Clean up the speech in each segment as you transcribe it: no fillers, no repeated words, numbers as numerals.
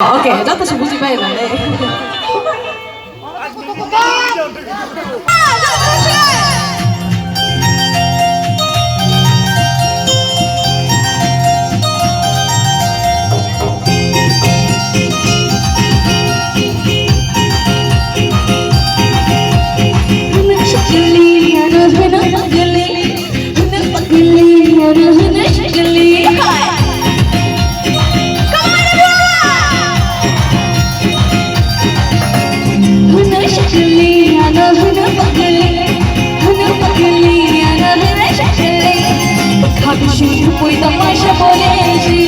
Oke, যথেষ্ট বুঝি পাইলাম तमाशा बोलेছি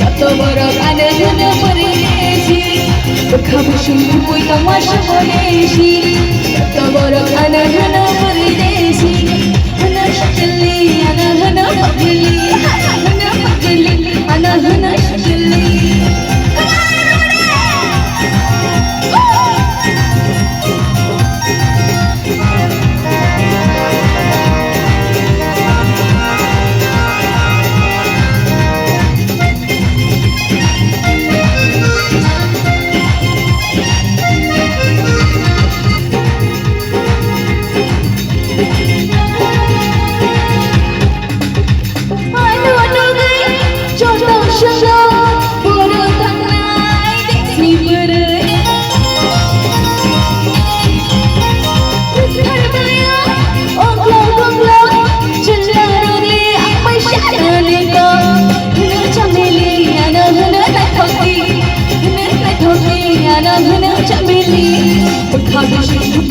যত বড় গানে গানে পড়েছি খাবি কই तमाशा बोलेছি যত বড় গানে গানে পড়েছি হনা শকলি আনা হনা পগলি হনা পগলি আনা হনা শকলি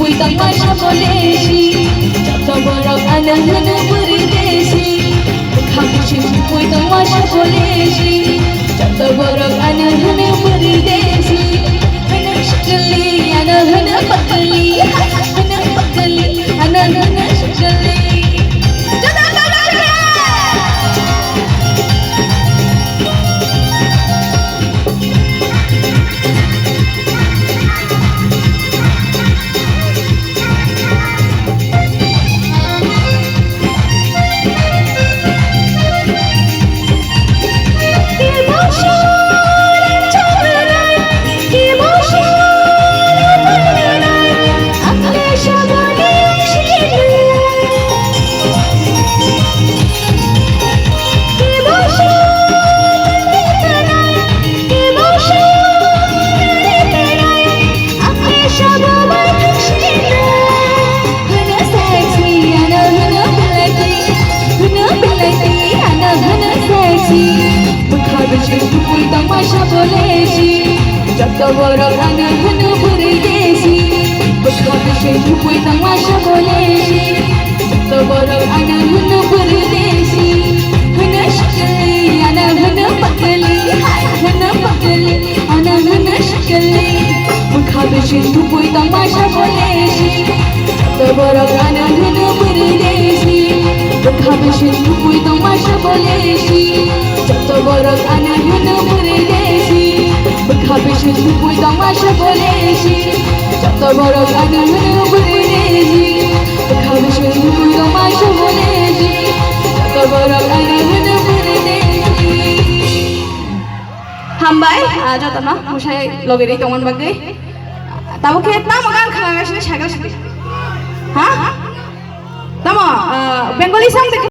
Pui tamasha boleছি যত বড় গানে গানে পড়েছি খাবি pui tamasha boleছি যত বড় গানে গানে পড়েছি হনা শকলি আনা হনা পগলি হনা পগলি আনা হনা শকলি Pui tamasha boleছি যত বড় গানে গানে পড়েছি খাবি pui tamasha boleছি যত বড় গানে গানে পড়েছি হনা শকলি আনা হনা পগলি হনা পগলি আনা হনা শকলি খাবি pui tamasha boleছি যত বড় গানে গানে পড়েছি খাবি pui tamasha boleছি যত বড় গানে গানে পড়েছি খাবি pui tamasha boleছি যত বড় গানে গানে পড়েছি খাবি pui tamasha boleছি যত বড় গানে গানে পড়েছি হামবাই যত না মুসাই লগেরি কেমন বাগে তাবো খেত না মগান খাওয়া গেছে সাগর সাথে হ্যাঁ তামা বেঙ্গলি সং